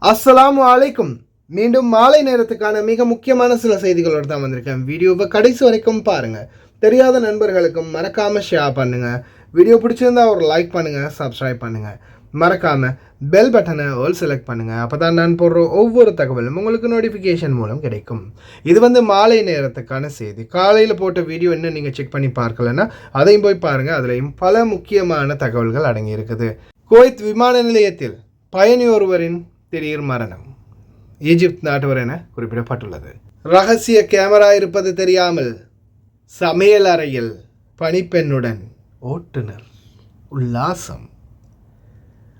அஸ்ஸலாமு அலைக்கும். மீண்டும் மாலை நேரத்துக்கான மிக முக்கியமான சில செய்திகளோடு தான் வந்திருக்கேன். வீடியோவை கடைசி வரைக்கும் பாருங்கள். தெரியாத நண்பர்களுக்கும் மறக்காமல் ஷேர் பண்ணுங்கள். வீடியோ பிடிச்சிருந்தா ஒரு லைக் பண்ணுங்கள், சப்ஸ்கிரைப் பண்ணுங்கள். மறக்காமல் பெல் பட்டனை ஆல் செலக்ட் பண்ணுங்கள். அப்போ தான் நான் போடுற ஒவ்வொரு தகவலும் உங்களுக்கு நோட்டிஃபிகேஷன் மூலம் கிடைக்கும். இது மாலை நேரத்துக்கான செய்தி. காலையில் போட்ட வீடியோ இன்னும் நீங்கள் செக் பண்ணி பார்க்கலன்னா அதையும் போய் பாருங்கள். அதுலேயும் பல முக்கியமான தகவல்கள் அடங்கியிருக்குது. குவைத் விமான நிலையத்தில் பயணி ஒருவரின் திடீர் மரணம். ஈஜிப்த் நாட்டவர் என குறிப்பிடப்பட்டுள்ளது. ரகசிய கேமரா இருப்பது தெரியாமல் சமையல் அறையில் பணிப்பெண்ணுடன் ஓட்டுநர் உல்லாசம்.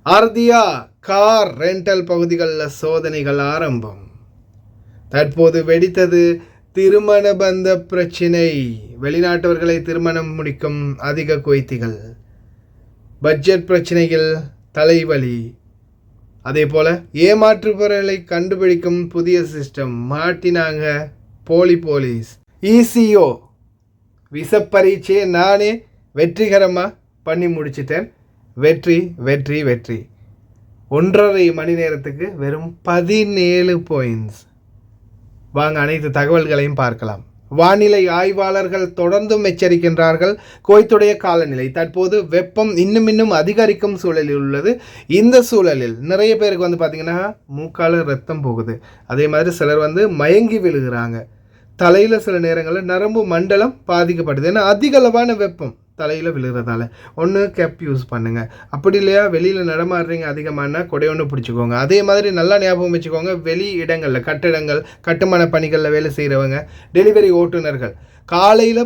ஆர்தியா கார் ரெண்டல் பகுதிகளில் சோதனைகள் ஆரம்பம். தற்போது வெடித்தது திருமண பந்த பிரச்சினை. வெளிநாட்டவர்களை திருமணம் முடிக்கும் அதிக குவைத்திகள். பட்ஜெட் பிரச்சனைகள் தலைவலி. அதே போல் ஏமாற்றுபவர்களை கண்டுபிடிக்கும் புதிய சிஸ்டம். மாட்டினாங்க போலீஸ். இசிஓ விசப்பரீட்சையை நானே வெற்றிகரமாக பண்ணி முடிச்சிட்டேன். வெற்றி 1.5 மணி நேரத்துக்கு வெறும் 17 பாயிண்ட்ஸ். வாங்க அனைத்து தகவல்களையும் பார்க்கலாம். வானிலை ஆய்வாளர்கள் தொடர்ந்தும் எச்சரிக்கின்றார்கள். குவைத்துடைய காலநிலை தற்போது வெப்பம் இன்னும் அதிகரிக்கும் சூழலில் உள்ளது. இந்த சூழலில் நிறைய பேருக்கு பார்த்திங்கன்னா மூக்கால ரத்தம் போகுது. அதே மாதிரி சிலர் மயங்கி விழுகிறாங்க. தலையில் சில நேரங்களில் நரம்பு மண்டலம் பாதிக்கப்படுது. ஏன்னா அதிக அளவான வெப்பம் தலையில் விழுகிறதால ஒன்று கேப் யூஸ் பண்ணுங்கள். அப்படி இல்லையா வெளியில் நடமாடுறீங்க அதிகமான கொடை ஒன்று பிடிச்சிக்கோங்க. அதே மாதிரி நல்லா ஞாபகம் வச்சுக்கோங்க, வெளி இடங்களில் கட்டிடங்கள் கட்டுமான பணிகளில் வேலை செய்கிறவங்க, டெலிவரி ஓட்டுநர்கள் காலையில்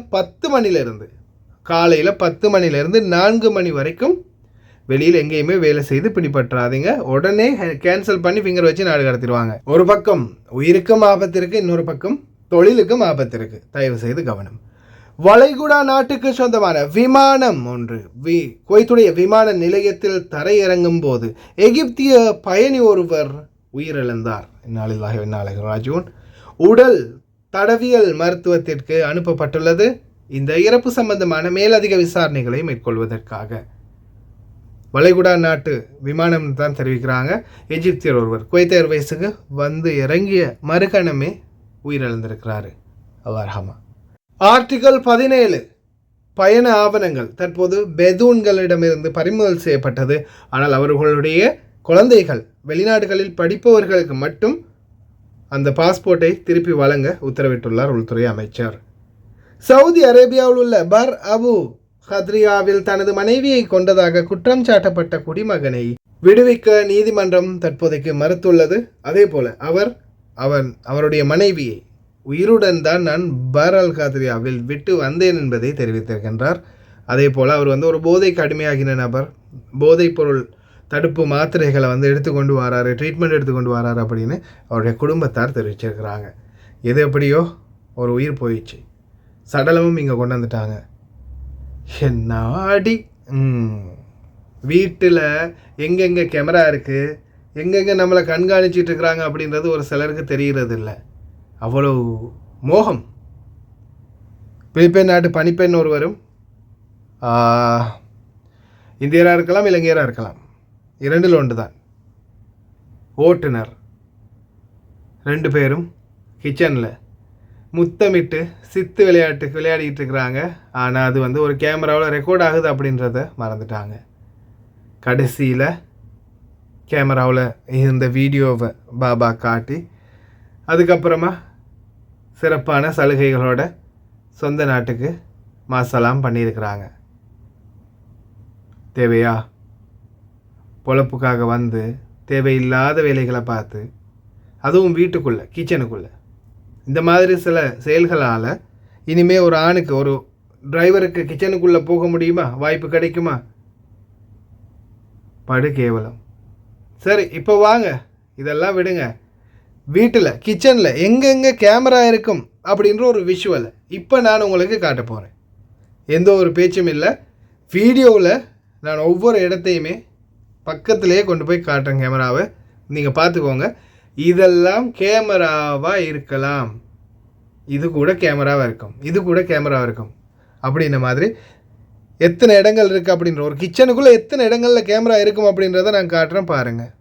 10 மணிலேருந்து 4 மணி வரைக்கும் வெளியில் எங்கேயுமே வேலை செய்து பிடிபற்றாதீங்க. உடனே கேன்சல் பண்ணி ஃபிங்கர் வச்சு நாடு கடத்திடுவாங்க. ஒரு பக்கம் உயிருக்கும் ஆபத்து இருக்குது, இன்னொரு பக்கம் தொழிலுக்கும் ஆபத்து இருக்குது. தயவு செய்து கவனம். வளைகுடா நாட்டுக்கு சொந்தமான விமானம் ஒன்று குவைத்துடைய விமான நிலையத்தில் தரையிறங்கும் போது எகிப்திய பயணி ஒருவர் உயிரிழந்தார். ராஜூன் உடல் தடவியல் மருத்துவத்திற்கு அனுப்பப்பட்டுள்ளது. இந்த இறப்பு சம்பந்தமான மேலதிக விசாரணைகளை மேற்கொள்வதற்காக. வளைகுடா நாட்டு விமானம் தான் தெரிவிக்கிறாங்க. எகிப்தியர் ஒருவர் குவைத் ஏர்வேஸுக்கு இறங்கிய மறுகணமே உயிரிழந்திருக்கிறாரு. அல்லாஹ்மா. ஆர்டிகல் 17 பயண ஆவணங்கள் தற்போது பெதூன்களிடமிருந்து பறிமுதல் செய்யப்பட்டது. ஆனால் அவர்களுடைய குழந்தைகள் வெளிநாடுகளில் படிப்பவர்களுக்கு மட்டும் அந்த பாஸ்போர்ட்டை திருப்பி வழங்க உத்தரவிட்டுள்ளார் உள்துறை அமைச்சர். சவுதி அரேபியாவில் உள்ள பர் அபு ஹத்ரியாவில் தனது மனைவியை கொண்டதாக குற்றம் சாட்டப்பட்ட குடிமகனை விடுவிக்க நீதிமன்றம் தற்போதைக்கு மறுத்துள்ளது. அதே போல அவருடைய மனைவியை உயிருடன் தான் நான் பர் அல் ஹத்ரியாவில் விட்டு வந்தேன் என்பதை தெரிவித்திருக்கின்றார். அதே போல் அவர் ஒரு போதைக்கு அடிமையாகின நபர். போதைப் பொருள் தடுப்பு மாத்திரைகளை எடுத்துக்கொண்டு வராரு, ட்ரீட்மெண்ட் எடுத்துக்கொண்டு வராரு அப்படின்னு அவருடைய குடும்பத்தார் தெரிவிச்சிருக்கிறாங்க. எது எப்படியோ ஒரு உயிர் போயிடுச்சு. சடலமும் இங்கே கொண்டு வந்துட்டாங்க. என்ன அடி. வீட்டில் எங்கெங்கே கேமரா இருக்குது, எங்கெங்கே நம்மளை கண்காணிச்சிட்டு இருக்கிறாங்க அப்படின்றது ஒரு சிலருக்கு தெரிகிறது இல்லை. அவ்வளோ மோகம். பிலிப்பைன் நாட்டு பணிப்பெண் ஒருவரும் இந்தியராக இருக்கலாம், இலங்கையராக இருக்கலாம், 2 ஒன்று தான். ஓட்டுநர் 2 பேரும் கிச்சனில் முத்தமிட்டு சித்து விளையாடிக்கிட்டு இருக்கிறாங்க. ஆனால் அது ஒரு கேமராவில் ரெக்கார்ட் ஆகுது அப்படின்றத மறந்துட்டாங்க. கடைசியில் கேமராவில் இந்த வீடியோவை பாபா காட்டி அதுக்கப்புறமா சிறப்பான சலுகைகளோட சொந்த நாட்டுக்கு மாசலாம் பண்ணியிருக்கிறாங்க. தேவையா? பொழப்புக்காக தேவையில்லாத வேலைகளை பார்த்து, அதுவும் வீட்டுக்குள்ளே கிச்சனுக்குள்ளே இந்த மாதிரி சில செயல்களால் இனிமே ஒரு ஆணுக்கு, ஒரு டிரைவருக்கு கிச்சனுக்குள்ளே போக முடியுமா? வாய்ப்பு கிடைக்குமா? படு கேவலம். சரி, இப்போ வாங்க இதெல்லாம் விடுங்க. வீட்டில் கிச்சனில் எங்கெங்கே கேமரா இருக்கும் அப்படின்ற ஒரு விஷுவலை இப்போ நான் உங்களுக்கு காட்ட போகிறேன். எந்த ஒரு பேச்சும் இல்லை. வீடியோவில் நான் ஒவ்வொரு இடத்தையுமே பக்கத்துலேயே கொண்டு போய் காட்டுறேன். கேமராவை நீங்கள் பார்த்துக்கோங்க. இதெல்லாம் கேமராவாக இருக்கலாம், இது கூட கேமராவாக இருக்கும், அப்படின்ற மாதிரி எத்தனை இடங்கள் இருக்குது அப்படின்ற ஒரு கிச்சனுக்குள்ளே எத்தனை இடங்களில் கேமரா இருக்கும் அப்படின்றத நான் காட்டுறேன் பாருங்கள்.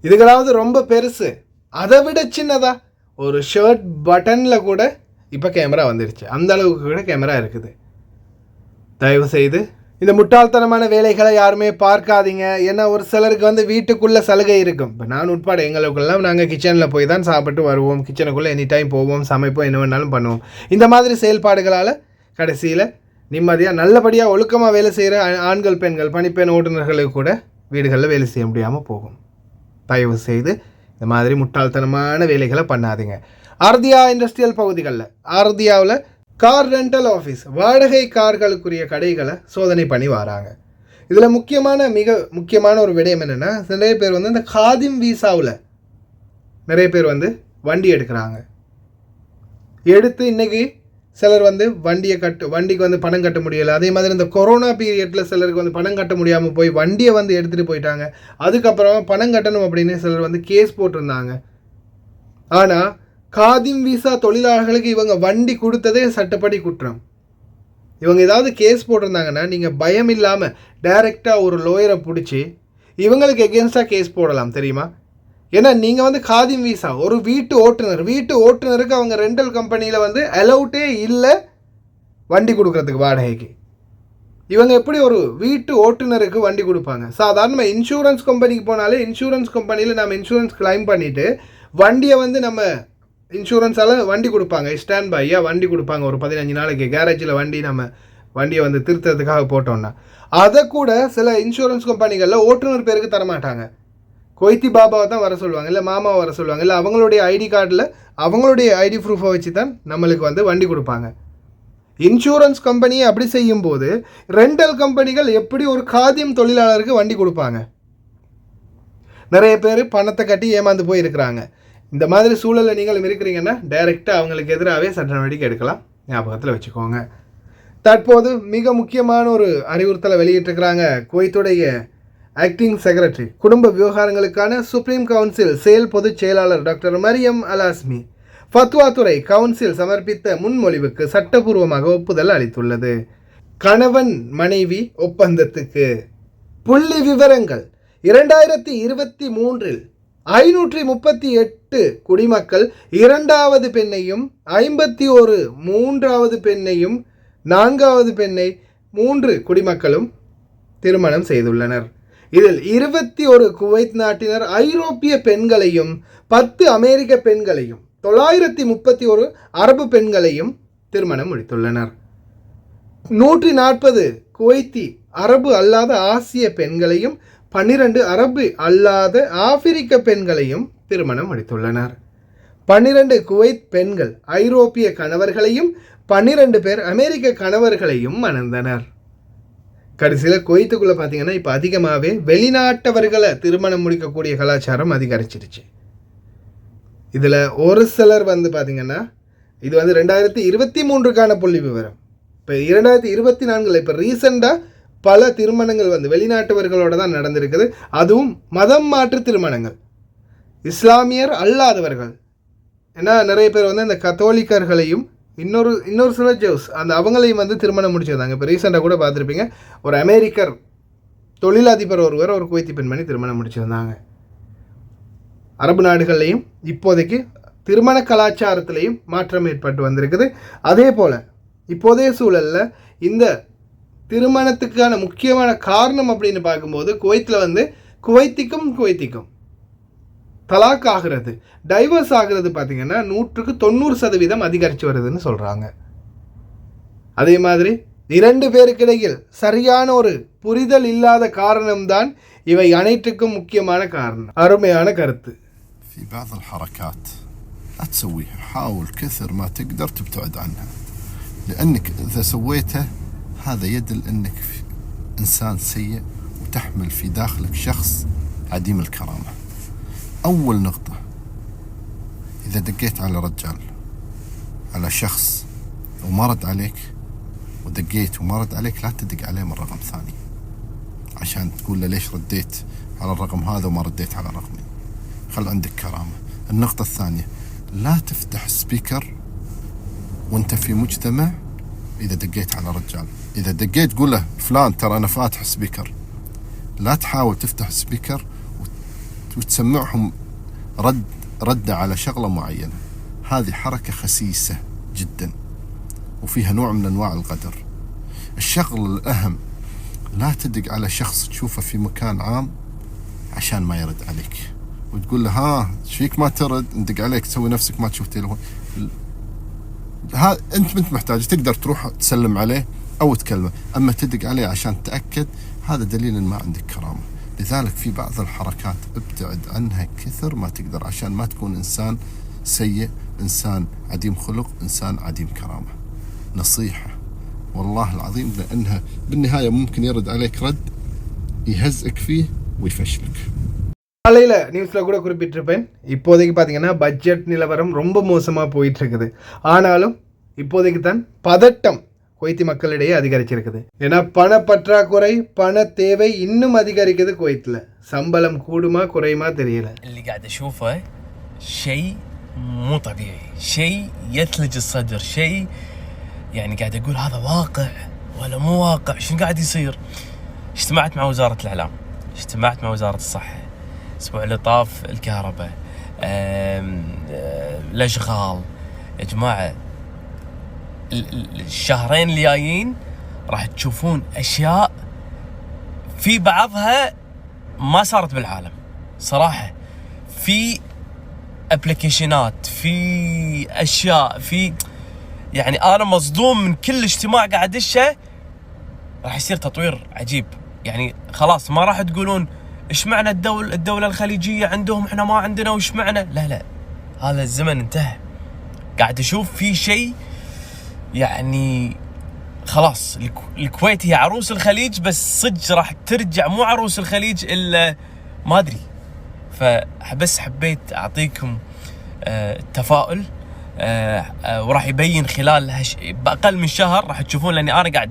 இதுக்களாவது ரொம்ப பெருசு, அதை விட சின்னதா ஒரு ஷர்ட் பட்டனில் கூட இப்போ கேமரா வந்துடுச்சு. அந்த அளவுக்கு கூட கேமரா இருக்குது. தயவு செய்து இந்த முட்டாள்தனமான வேலைகளை யாருமே பார்க்காதீங்க. ஏன்னா ஒரு சிலருக்கு வந்து வீட்டுக்குள்ளே சலுகை இருக்கும். இப்போ நான் உட்பட எங்களுக்குள்ளெல்லாம் நாங்கள் கிச்சனில் போய் தான் சாப்பிட்டு வருவோம், கிச்சனுக்குள்ளே எனி டைம் போவோம், சமைப்போம், என்ன வேணாலும் பண்ணுவோம். இந்த மாதிரி செயல்பாடுகளால் கடைசியில் நிம்மதியாக நல்லபடியாக ஒழுக்கமாக வேலை செய்கிற ஆண்கள் பெண்கள் பணிப்பெண் ஓட்டுநர்களுக்கு கூட வீடுகளில் வேலை செய்ய முடியாமல் போகும். தயவு செய்து இந்த மாதிரி முட்டாள்தனமான வேலைகளை பண்ணாதீங்க. ஆர்தியா இண்டஸ்ட்ரியல் பகுதிகளில், ஆர்தியாவில் கார் ரெண்டல் ஆஃபீஸ், வாடகை கார்களுக்குரிய கடைகளை சோதனை பண்ணி வராங்க. இதில் மிக முக்கியமான ஒரு விடயம் என்னென்னா, நிறைய பேர் வந்து இந்த காதிம் வீசாவில் நிறைய பேர் வந்து வண்டி எடுக்கிறாங்க. எடுத்து இன்றைக்கி சிலர் வந்து வண்டிக்கு வந்து பணம் கட்ட முடியலை. அதே மாதிரி இந்த கொரோனா பீரியடில் சிலருக்கு வந்து பணம் கட்ட முடியாமல் போய் வண்டியை வந்து எடுத்துகிட்டு போயிட்டாங்க. அதுக்கப்புறம் பணம் கட்டணும் அப்படின்னு சிலர் வந்து கேஸ் போட்டிருந்தாங்க. ஆனால் காதிம் வீசா தொழிலாளர்களுக்கு இவங்க வண்டி கொடுத்ததே சட்டப்படி குற்றம். இவங்க ஏதாவது கேஸ் போட்டிருந்தாங்கன்னா நீங்கள் பயம் இல்லாமல் டைரெக்டாக ஒரு லோயரை பிடிச்சி இவங்களுக்கு எகென்ஸ்டாக கேஸ் போடலாம், தெரியுமா? ஏன்னா நீங்கள் வந்து காதிம் வீசா ஒரு வீட்டு ஓட்டுநருக்கு அவங்க ரெண்டல் கம்பெனியில் வந்து அலௌட்டே இல்லை வண்டி கொடுக்குறதுக்கு வாடகைக்கு. இவங்க எப்படி ஒரு வீட்டு ஓட்டுநருக்கு வண்டி கொடுப்பாங்க? சாதாரணமாக இன்சூரன்ஸ் கம்பெனிக்கு போனாலே இன்சூரன்ஸ் கம்பெனியில் நம்ம இன்சூரன்ஸ் கிளைம் பண்ணிவிட்டு வண்டியை வந்து நம்ம இன்சூரன்ஸால் வண்டி கொடுப்பாங்க, ஸ்டாண்ட் பையாக வண்டி கொடுப்பாங்க. ஒரு 15 நாளைக்கு கேரேஜில் வண்டியை வந்து திருத்தறதுக்காக போட்டோன்னா அதை கூட சில இன்சூரன்ஸ் கம்பெனிகளில் ஓட்டுநர் பேருக்கு தரமாட்டாங்க. கொய்த்தி பாபாவை தான் வர சொல்லுவாங்க, இல்லை மாமாவை வர சொல்லுவாங்க, இல்லை அவங்களுடைய ஐடி கார்டில் அவங்களுடைய ஐடி ப்ரூஃபை வச்சு தான் நம்மளுக்கு வந்து வண்டி கொடுப்பாங்க. இன்சூரன்ஸ் கம்பெனியை அப்படி செய்யும்போது ரெண்டல் கம்பெனிகள் எப்படி ஒரு காதியம் தொழிலாளருக்கு வண்டி கொடுப்பாங்க? நிறைய பேர் பணத்தை கட்டி ஏமாந்து போய் இருக்கிறாங்க. இந்த மாதிரி சூழலில் நீங்களும் இருக்கிறீங்கன்னா டைரெக்டாக அவங்களுக்கு எதிராகவே சட்ட நடவடிக்கை எடுக்கலாம், ஞாபகத்தில் வச்சுக்கோங்க. தற்போது மிக முக்கியமான ஒரு அறிவுறுத்தலை வெளியிட்டிருக்கிறாங்க. குவைத்துடைய ஆக்டிங் செக்ரட்டரி, குடும்ப விவகாரங்களுக்கான சுப்ரீம் கவுன்சில் செயல் பொதுச் செயலாளர் டாக்டர் மரியம் அலாஸ்மி ஃபத்வா துறை கவுன்சில் சமர்ப்பித்த முன்மொழிவுக்கு சட்டபூர்வமாக ஒப்புதல் அளித்துள்ளது. கணவன் மனைவி ஒப்பந்தத்துக்கு புள்ளி விவரங்கள்: 2023 538 குடிமக்கள் 2வது பெண்ணையும் 51 3வது பெண்ணையும் 4வது பெண்ணை 3 குடிமக்களும் திருமணம் செய்துள்ளனர். இதில் 21 குவைத் நாட்டினர் ஐரோப்பிய பெண்களையும் 10 அமெரிக்க பெண்களையும் 931 அரபு பெண்களையும் திருமணம் முடித்துள்ளனர். 140 குவைத்தி அரபு அல்லாத ஆசிய பெண்களையும் 12 அரபு அல்லாத ஆப்பிரிக்க பெண்களையும் திருமணம் முடித்துள்ளனர். 12 குவைத் பெண்கள் ஐரோப்பிய கணவர்களையும் 12 பேர் அமெரிக்க கணவர்களையும் மணந்தனர். கடைசியில் குவைத்துக்குள்ளே பார்த்தீங்கன்னா இப்போ அதிகமாகவே வெளிநாட்டவர்களை திருமணம் முடிக்கக்கூடிய கலாச்சாரம் அதிகரிச்சிருச்சு. இதில் ஒரு சிலர் வந்து பார்த்திங்கன்னா இது வந்து 2023க்கான புள்ளி விவரம். இப்போ 2024 இப்போ ரீசெண்டாக பல திருமணங்கள் வந்து வெளிநாட்டவர்களோடு தான் நடந்திருக்குது. அதுவும் மதம் மாற்று திருமணங்கள், இஸ்லாமியர் அல்லாதவர்கள். ஏன்னா நிறைய பேர் வந்து இந்த கத்தோலிக்கர்களையும் இன்னொரு சில ஜோஸ் அவங்களையும் வந்து திருமணம் முடிச்சிருந்தாங்க. இப்போ ரீசெண்டாக கூட பார்த்துருப்பீங்க, ஒரு அமெரிக்கர் தொழிலதிபர் ஒருவர் ஒரு குவைத்தி பெண்மணி திருமணம் முடிச்சிருந்தாங்க. அரபு நாடுகள்லையும் இப்போதைக்கு திருமண கலாச்சாரத்திலையும் மாற்றம் ஏற்பட்டு வந்திருக்குது. அதே போல் இப்போதைய சூழலில் இந்த திருமணத்துக்கான முக்கியமான காரணம் அப்படின்னு பார்க்கும்போது குவைத்தில் வந்து குவைத்திக்கும் தலாக் ஆகிறது, டைவர்ஸ் ஆகிறது பார்த்திங்கன்னா 190% அதிகரித்து வருதுன்னு சொல்கிறாங்க. அதே மாதிரி 2 பேருக்கிடையில் சரியான ஒரு புரிதல் இல்லாத காரணம்தான் இவை அனைத்துக்கும் முக்கியமான காரணம். அருமையான கருத்து. في بعض الحركات لا تسويها، حاول كثر ما تقدر تبتعد عنها، لأنك إذا سويتها هذا يدل أنك إنسان سيء وتحمل في داخلك شخص عديم الكرامة. أول نقطة، إذا دقيت على رجال، على شخص وما رد عليك، ودقيت وما رد عليك، لا تدق عليه من رقم ثاني عشان تقول له ليش رديت على الرقم هذا وما رديت على رقمي. خل عندك كرامة. النقطة الثانية، لا تفتح سبيكر وانت في مجتمع. إذا دقيت على رجال، إذا دقيت قول له فلان ترى أنا فاتح سبيكر. لا تحاول تفتح سبيكر وتسمعهم رد على شغلة معينة. هذه حركة خسيسة جدا وفيها نوع من أنواع الغدر. الشغل الأهم لا تدق على شخص تشوفه في مكان عام عشان ما يرد عليك وتقول له ها فيك ما ترد، ندق عليك تسوي نفسك ما تشوف تليفون. أنت محتاج تقدر تروح تسلم عليه أو تكلمه، أما تدق عليه عشان تأكد هذا دليل إن ما عندك كرامة. لذلك في بعض الحركات ابتعد عنها كثر ما تقدر عشان ما تكون إنسان سيء، إنسان عديم خلق، إنسان عديم كرامة. نصيحة والله العظيم، لأنها بالنهاية ممكن يرد عليك رد يهزئك فيه ويفشلك. காலையில் நியூஸில் கூட குறிப்பிட்டிருப்பேன். இப்போதைக்கு பார்த்தீங்கன்னா பட்ஜெட் நிலவரம் ரொம்ப மோசமாக போயிட்டு இருக்குது. ஆனாலும் இப்போதைக்கு தான் பதட்டம் குவைத்தி மக்களிடையே அதிகரிச்சிருக்குது. ஏன்னா பண பற்றாக்குறை, பண தேவை இன்னும் அதிகரிக்குது குவைத்தில். சம்பளம் கூடுமா குறையுமா தெரியல. اللي قاعد اشوفه شيء مو طبيعي، شيء يثلج الصدر، شيء يعني قاعد اقول هذا واقع ولا مو واقع، شنو قاعد يصير؟ اجتمعت مع وزارة الإعلام، اجتمعت مع وزارة الصحة الأسبوع اللي طاف، الكهرباء، الأشغال. يا جماعة الشهرين اللي جايين راح تشوفون أشياء في بعضها ما صارت بالعالم صراحة. في ابلكيشنات، في أشياء، في يعني أنا مصدوم من كل اجتماع قاعد أدشه. راح يصير تطوير عجيب، يعني خلاص ما راح تقولون إيش معنى الدولة الخليجية عندهم إحنا ما عندنا وإيش معنى. لا هذا الزمن انتهى. قاعد أشوف في شيء يعني خلاص الكويت هي عروس الخليج، بس صدق راح ترجع مو عروس الخليج إلا ما أدري. فبس حبيت أعطيكم التفاؤل، وراح يبين خلال بأقل من شهر راح تشوفون، لأني أنا قاعد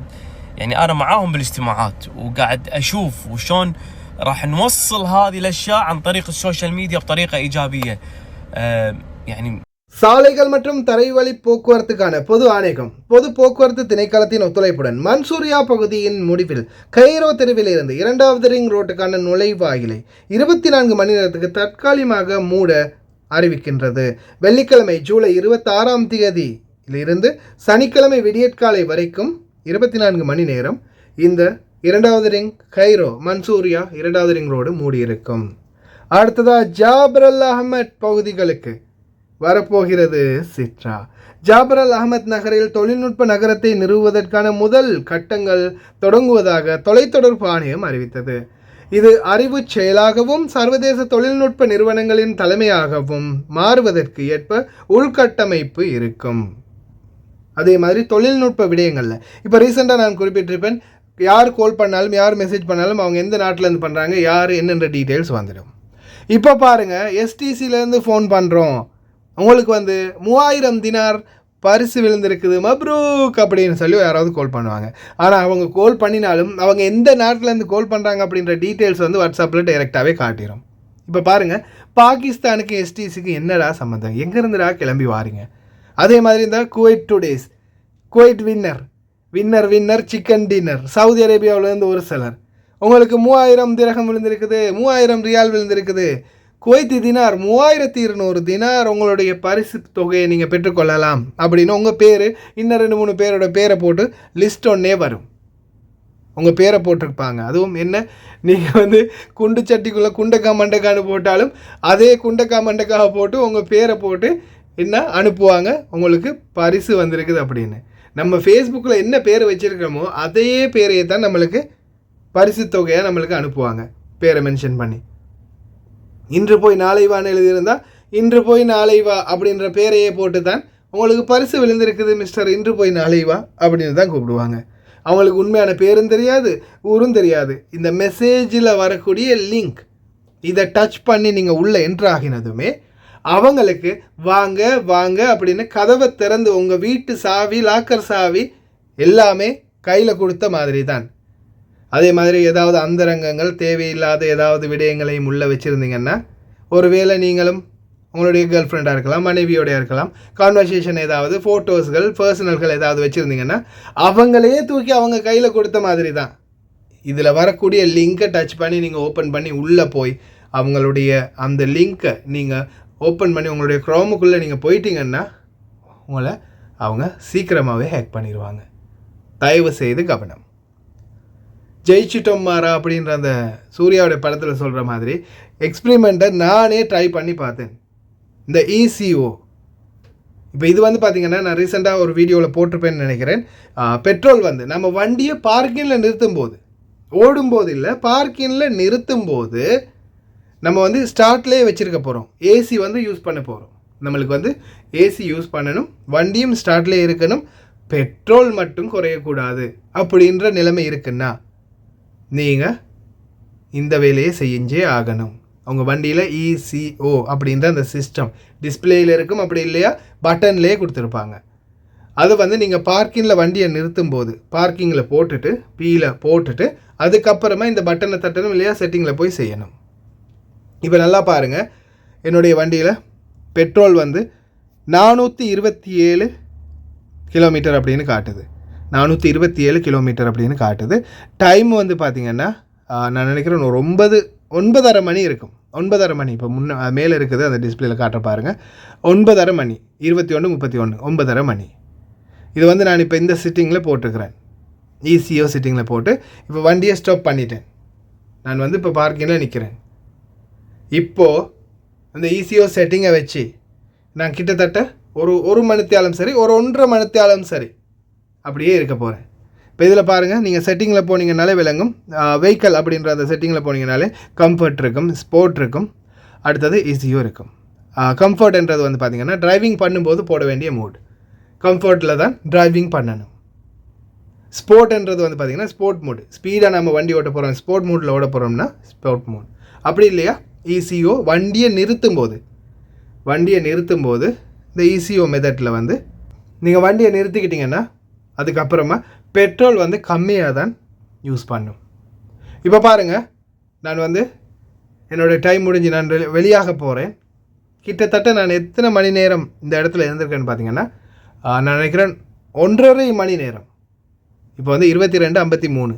يعني أنا معاهم بالاجتماعات وقاعد أشوف وشون راح نوصل هذه الأشياء عن طريق السوشيال ميديا بطريقة إيجابية. يعني சாலைகள் மற்றும் தரைவழி போக்குவரத்துக்கான பொது ஆணையகம் பொது போக்குவரத்து திணைக்களத்தின் ஒத்துழைப்புடன் மன்சூரியா பகுதியின் முடிவில் கைரோ தெருவில் இருந்து 2வது ரிங் ரோட்டுக்கான நுழைவாயிலை 24 மணி நேரத்துக்கு தற்காலிகமாக மூட அறிவிக்கின்றது. வெள்ளிக்கிழமை ஜூலை 26ஆம் தேதியிலிருந்து சனிக்கிழமை விடியற்காலை வரைக்கும் 24 மணி நேரம் இந்த 2வது ரிங் கைரோ மன்சூரியா 2வது ரிங் ரோடு மூடியிருக்கும். அடுத்ததா ஜாபர் அல் அஹ்மத் பகுதிகளுக்கு வரப்போகிறது சிட்ரா. ஜாபர் அல் அஹ்மத் நகரில் தொழில்நுட்ப நகரத்தை நிறுவுவதற்கான முதல் கட்டங்கள் தொடங்குவதாக தொலைத்தொடர்பு ஆணையம் அறிவித்தது. இது அறிவு செயலாகவும் சர்வதேச தொழில்நுட்ப நிறுவனங்களின் தலைமையாகவும் மாறுவதற்கு ஏற்ப உள்கட்டமைப்பு இருக்கும். அதே மாதிரி தொழில்நுட்ப விடயங்களில் இப்போ ரீசெண்டாக நான் குறிப்பிட்டிருப்பேன், யார் கால் பண்ணாலும் யார் மெசேஜ் பண்ணாலும் அவங்க எந்த நாட்டிலேருந்து பண்ணுறாங்க, யார் என்னென்ற டீட்டெயில்ஸ் வந்துடும். இப்போ பாருங்கள், எஸ்டிசிலேருந்து ஃபோன் பண்ணுறோம், உங்களுக்கு 3000 தினார் பரிசு விழுந்திருக்குது மப்ரூக் அப்படின்னு சொல்லி யாராவது கால் பண்ணுவாங்க. ஆனால் அவங்க கால் பண்ணினாலும் அவங்க எந்த நாட்டிலேருந்து கால் பண்ணுறாங்க அப்படின்ற டீட்டெயில்ஸ் வாட்ஸ்அப்பில் டைரெக்டாகவே காட்டிடும். இப்போ பாருங்கள், பாகிஸ்தானுக்கு எஸ்டிசிக்கு என்னடா சம்மந்தம், எங்கேருந்துடா கிளம்பி வாரீங்க? அதே மாதிரி இருந்தால் குவைட் டுடேஸ், Kuwait winner chicken dinner, Saudi அரேபியாவிலேருந்து ஒரு சிலர் உங்களுக்கு 3000 திரகம் விழுந்திருக்குது, 3000 ரியால் விழுந்திருக்குது, குவைத்தி தினார் 3200 தினார் உங்களுடைய பரிசு தொகையை நீங்கள் பெற்றுக்கொள்ளலாம் அப்படின்னு உங்கள் பேர் இன்னும் 2-3 பேரோட பேரை போட்டு லிஸ்ட் ஒன்றே வரும். உங்கள் பேரை போட்டிருப்பாங்க. அதுவும் என்ன, நீங்கள் குண்டு சட்டிக்குள்ளே குண்டக்கா மண்டக்கான்னு போட்டாலும் அதே குண்டக்கா மண்டக்காக போட்டு உங்கள் பேரை போட்டு என்ன அனுப்புவாங்க, உங்களுக்கு பரிசு வந்திருக்குது அப்படின்னு. நம்ம ஃபேஸ்புக்கில் என்ன பேர் வச்சுருக்கோமோ அதே பேரையே தான் நம்மளுக்கு பரிசு தொகையாக நம்மளுக்கு அனுப்புவாங்க, பேரை மென்ஷன் பண்ணி. இன்று போய் நாளை வான்னு எழுதியிருந்தால் இன்று போய் நாளை வா அப்படின்ற பேரையே போட்டு தான் உங்களுக்கு பரிசு விழுந்திருக்குது மிஸ்டர் இன்று போய் நாளை வா அப்படின்னு தான் கூப்பிடுவாங்க. அவங்களுக்கு உண்மையான பேரும் தெரியாது, ஊரும் தெரியாது. இந்த மெசேஜில் வரக்கூடிய லிங்க் இதை டச் பண்ணி நீங்கள் உள்ளே என்ட்ரு ஆகினதுமே அவங்களுக்கு வாங்க வாங்க அப்படின்னு கதவை திறந்து உங்கள் வீட்டு சாவி, லாக்கர் சாவி எல்லாமே கையில் கொடுத்த மாதிரி தான். அதே மாதிரி ஏதாவது அந்தரங்கங்கள் தேவையில்லாத ஏதாவது விடயங்களையும் உள்ளே வச்சுருந்தீங்கன்னா, ஒருவேளை நீங்களும் உங்களுடைய கேர்ள் ஃப்ரெண்டாக இருக்கலாம், மனைவியோடையாக இருக்கலாம், கான்வர்சேஷன் ஏதாவது ஃபோட்டோஸ்கள் பர்சனல்கள் ஏதாவது வச்சுருந்தீங்கன்னா அவங்களையே தூக்கி அவங்க கையில் கொடுத்த மாதிரி தான். இதில் வரக்கூடிய லிங்கை டச் பண்ணி நீங்கள் ஓப்பன் பண்ணி உள்ளே போய் அவங்களுடைய அந்த லிங்க்கை நீங்கள் ஓப்பன் பண்ணி உங்களுடைய க்ரோமுக்குள்ளே நீங்கள் போயிட்டீங்கன்னா உங்களை அவங்க சீக்கிரமாகவே ஹேக் பண்ணிடுவாங்க. தயவு செய்து கவனம். ஜெயிச்சிட்டோம் மாறா அப்படின்ற அந்த சூர்யாவுடைய படத்தில் சொல்கிற மாதிரி எக்ஸ்பிரிமெண்ட்டை நானே ட்ரை பண்ணி பார்த்தேன். இந்த ECO இப்போ இது வந்து பார்த்திங்கன்னா நான் ரீசெண்டாக ஒரு வீடியோவில் போட்டிருப்பேன்னு நினைக்கிறேன். பெட்ரோல் வந்து நம்ம வண்டியை பார்க்கிங்கில் நிறுத்தும்போது, ஓடும்போது இல்லை, பார்க்கிங்கில் நிறுத்தும்போது நம்ம வந்து ஸ்டார்ட்லேயே வச்சுருக்க போகிறோம். ஏசி வந்து யூஸ் பண்ண போகிறோம். நம்மளுக்கு வந்து ஏசி யூஸ் பண்ணணும், வண்டியும் ஸ்டார்ட்லேயே இருக்கணும், பெட்ரோல் மட்டும் குறையக்கூடாது அப்படின்ற நிலைமை இருக்குன்னா நீங்கள் இந்த வேலையை செஞ்சே ஆகணும். உங்கள் வண்டியில் ECO அப்படின்ற அந்த சிஸ்டம் டிஸ்பிளேயில் இருக்கும், அப்படி இல்லையா பட்டன்லேயே கொடுத்துருப்பாங்க. அதை வந்து நீங்கள் பார்க்கிங்கில் வண்டியை நிறுத்தும்போது பார்க்கிங்கில் போட்டுட்டு பீல போட்டுட்டு அதுக்கப்புறமா இந்த பட்டனை தட்டணும், இல்லையா செட்டிங்கில் போய் செய்யணும். இப்போ நல்லா பாருங்கள், என்னுடைய வண்டியில் பெட்ரோல் வந்து 427 கிலோமீட்டர் அப்படின்னு காட்டுது. 427 கிலோமீட்டர் அப்படின்னு காட்டுது. டைம் வந்து பார்த்திங்கன்னா நான் நினைக்கிறேன் ஒரு 9:30 மணி இருக்கும். 9:30 மணி இப்போ மேலே இருக்குது அந்த டிஸ்பிளேயில் காட்ட பாருங்கள். 9:30 மணி 21:31 9:30 மணி. இது வந்து நான் இப்போ இந்த சிட்டிங்கில் போட்டுக்கிறேன், ECO சிட்டிங்கில் போட்டு இப்போ வண்டியை ஸ்டாப் பண்ணிட்டேன். நான் வந்து இப்போ பார்க்கிங்கில் நிற்கிறேன். இப்போது அந்த ECO செட்டிங்கை வச்சு நான் கிட்டத்தட்ட ஒரு மணித்தியாலம் சரி, ஒரு 1.5 மணித்தியாலம் சரி அப்படியே இருக்க போகிறேன். இப்போ இதில் பாருங்கள், நீங்கள் செட்டிங்கில் போனீங்கனாலே விளங்கும். வெஹிக்கல் அப்படின்ற அந்த செட்டிங்கில் போனீங்கனாலே கம்ஃபர்ட் இருக்கும், ஸ்போர்ட் இருக்கும், அடுத்தது ECO இருக்கும். கம்ஃபர்ட்ன்றது வந்து பார்த்திங்கன்னா டிரைவிங் பண்ணும்போது போட வேண்டிய மூட். கம்ஃபர்ட்டில் தான் டிரைவிங் பண்ணணும். ஸ்போர்ட்ன்றது வந்து பார்த்திங்கன்னா ஸ்போர்ட் மூட், ஸ்பீடாக நம்ம வண்டி ஓட்ட போகிறோம், ஸ்போர்ட் மூட்டில் ஓட போகிறோம்னா ஸ்போர்ட் மூட். அப்படி இல்லையா ECO வண்டியை நிறுத்தும்போது இந்த ECO மெத்தடில் வந்து நீங்கள் வண்டியை நிறுத்திக்கிட்டிங்கன்னா அதுக்கப்புறமா பெட்ரோல் வந்து கம்மியாக தான் யூஸ் பண்ணும். இப்போ பாருங்கள், நான் வந்து என்னோடய டைம் முடிஞ்சு நான் வெளியாக போகிறேன். கிட்டத்தட்ட நான் எத்தனை மணி நேரம் இந்த இடத்துல இருந்திருக்கேன்னு பார்த்தீங்கன்னா நான் நினைக்கிறேன் 1.5 மணி நேரம். இப்போ வந்து 22:53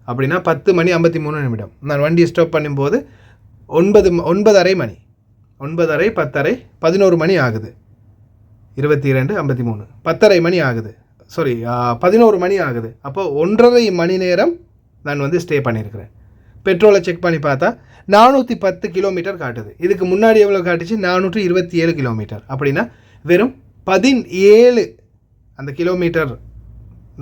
அப்படின்னா 10 மணி 53 நிமிடம். நான் வண்டியை ஸ்டாப் பண்ணும்போது 9:30 மணி, 9:30 10:30 11 மணி ஆகுது. 22:53 10:30 மணி ஆகுது, சாரி 11 மணி ஆகுது. அப்போ 1.5 மணி நேரம் நான் வந்து ஸ்டே பண்ணியிருக்கிறேன். பெட்ரோலை செக் பண்ணி பார்த்தா 410 கிலோமீட்டர் காட்டுது. இதுக்கு முன்னாடி எவ்வளோ காட்டுச்சு? 427 கிலோமீட்டர். அப்படின்னா வெறும் 17 அந்த கிலோமீட்டர்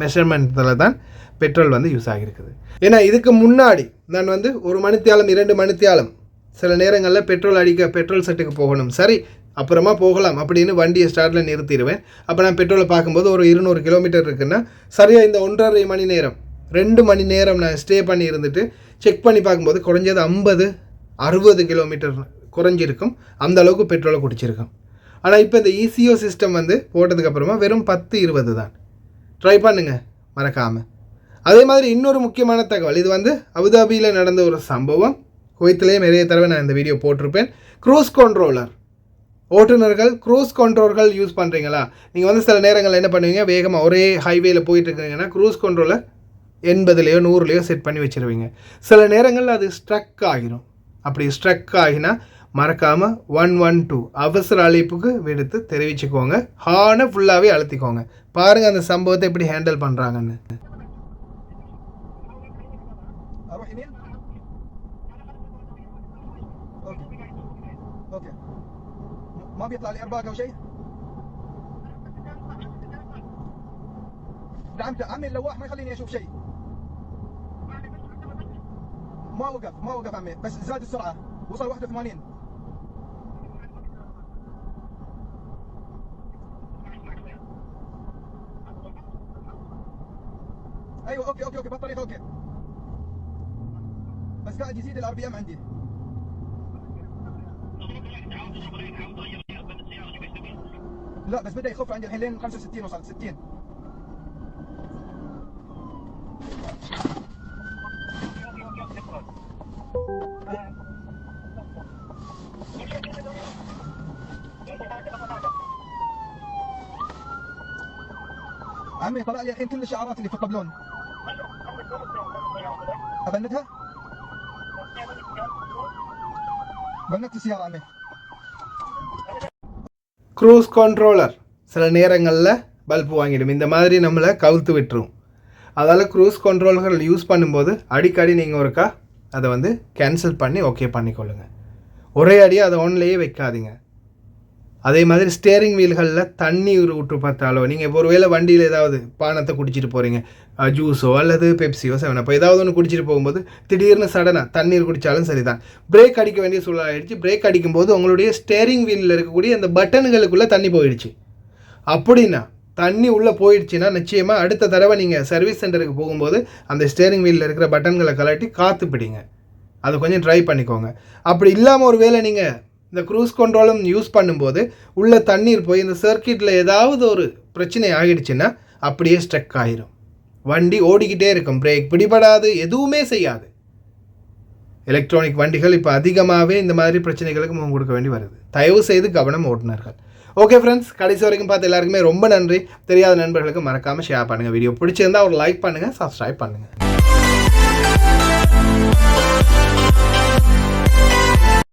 மெஷர்மெண்ட்டில் தான் பெட்ரோல் வந்து யூஸ் ஆகியிருக்குது. ஏன்னா இதுக்கு முன்னாடி நான் வந்து 1 மணித்தியாலம் 2 மணித்தியாலம் சில நேரங்களில் பெட்ரோல் அடிக்க பெட்ரோல் செட்டுக்கு போகணும், சரி அப்புறமா போகலாம் அப்படின்னு வண்டியை ஸ்டார்ட்டில் நிறுத்திடுவேன். அப்போ நான் பெட்ரோலை பார்க்கும்போது ஒரு 200 கிலோமீட்டர் இருக்குன்னா சரியாக இந்த 1.5 மணி நேரம் 2 மணி நேரம் நான் ஸ்டே பண்ணி இருந்துட்டு செக் பண்ணி பார்க்கும்போது குறைஞ்சது 50-60 கிலோமீட்டர் குறைஞ்சிருக்கும். அந்த அளவுக்கு பெட்ரோலை குடிச்சிருக்கும். ஆனால் இப்போ இந்த ECO சிஸ்டம் வந்து போட்டதுக்கப்புறமா வெறும் 10-20 தான். ட்ரை பண்ணுங்கள் மறக்காமல். அதே மாதிரி இன்னொரு முக்கியமான தகவல், இது வந்து அபுதாபியில் நடந்த ஒரு சம்பவம். குவைத்திலேயே நிறைய தடவை நான் இந்த வீடியோ போட்டிருப்பேன். க்ரூஸ் கண்ட்ரோலர் ஓட்டுநர்கள் க்ரூஸ் கண்ட்ரோல்கள் யூஸ் பண்ணுறீங்களா? நீங்கள் வந்து சில நேரங்களில் என்ன பண்ணுவீங்க, வேகமாக ஒரே ஹைவேயில் போயிட்டுருக்கீங்கன்னா க்ரூஸ் கண்ட்ரோலர் 80லையோ 100லையோ செட் பண்ணி வச்சுருவீங்க. சில நேரங்களில் அது ஸ்ட்ரக் ஆகிடும். அப்படி ஸ்ட்ரக் ஆகினா மறக்காமல் 112 அவசர அழைப்புக்கு விடுத்து தெரிவிச்சுக்கோங்க. ஹார்னை ஃபுல்லாகவே அழுத்திக்கோங்க. பாருங்கள் அந்த சம்பவத்தை எப்படி ஹேண்டில் பண்ணுறாங்கன்னு. ما بيطلع لي ارباك او شيء؟ عمي اللواح ما يخليني اشوف شيء. ما وقف عمي، بس زاد السرعه وصل 81. ايوه اوكي بالطريق اوكي، بس قاعد يزيد الRPM عندي. لا بس بدأ يخف عندي الحين لين 65 وصلت 60. عمي طلع لي الحين كل الشعارات اللي في الطبلون. أبندها؟ بنكت السيارة عمي. க்ரூஸ் கண்ட்ரோலர் சில நேரங்களில் பல்பு வாங்கிடும், இந்த மாதிரி நம்மளை கவுத்து விட்டுரும். அதால் க்ரூஸ் கண்ட்ரோலர்கள் யூஸ் பண்ணும்போது அடிக்கடி நீங்கள் ஒருக்கா அதை வந்து கேன்சல் பண்ணி ஓகே பண்ணிக்கொள்ளுங்கள். ஒரே அடியாக அதை ஒன்லேயே வைக்காதீங்க. அதே மாதிரி ஸ்டேரிங் வீல்களில் தண்ணி விட்டு பார்த்தாலோ, நீங்கள் இப்போ ஒருவேளை வண்டியில் ஏதாவது பானத்தை குடிச்சிட்டு போகிறீங்க, ஜூஸோ அல்லது பெப்சியோ செவனப்போ ஏதாவது ஒன்று குடிச்சிட்டு போகும்போது திடீர்னு சடனாக தண்ணீர் குடித்தாலும் சரி தான், பிரேக் அடிக்க வேண்டிய சூழல் ஆகிடுச்சு. பிரேக் அடிக்கும்போது உங்களுடைய ஸ்டேரிங் வீலில் இருக்கக்கூடிய அந்த பட்டன்களுக்குள்ளே தண்ணி போயிடுச்சு. அப்படின்னா தண்ணி உள்ளே போயிடுச்சுன்னா நிச்சயமாக அடுத்த தடவை நீங்கள் சர்வீஸ் சென்டருக்கு போகும்போது அந்த ஸ்டேரிங் வீலில் இருக்கிற பட்டன்களை கலட்டி காற்று பிடிங்க. அதை கொஞ்சம் ட்ரை பண்ணிக்கோங்க. அப்படி இல்லாமல் ஒரு வேளை நீங்கள் இந்த க்ரூஸ் கண்ட்ரோலும் யூஸ் பண்ணும்போது உள்ள தண்ணீர் போய் இந்த சர்க்கியூட்டில் ஏதாவது ஒரு பிரச்சனை ஆகிடுச்சுன்னா அப்படியே ஸ்ட்ரக் ஆகிரும். வண்டி ஓடிக்கிட்டே இருக்கும், பிரேக் பிடிபடாது, எதுவுமே செய்யாது. எலக்ட்ரானிக் வண்டிகள் இப்போ அதிகமாகவே இந்த மாதிரி பிரச்சனைகளுக்கு முகம் கொடுக்க வேண்டி வருது. தயவு செய்து கவனம் ஓட்டுநர்கள். ஓகே ஃப்ரெண்ட்ஸ், கடைசி வரைக்கும் பார்த்து எல்லாருக்குமே ரொம்ப நன்றி. தெரியாத நண்பர்களுக்கு மறக்காமல் ஷேர் பண்ணுங்கள். வீடியோ பிடிச்சிருந்தால் ஒரு லைக் பண்ணுங்கள், சப்ஸ்கிரைப் பண்ணுங்கள்.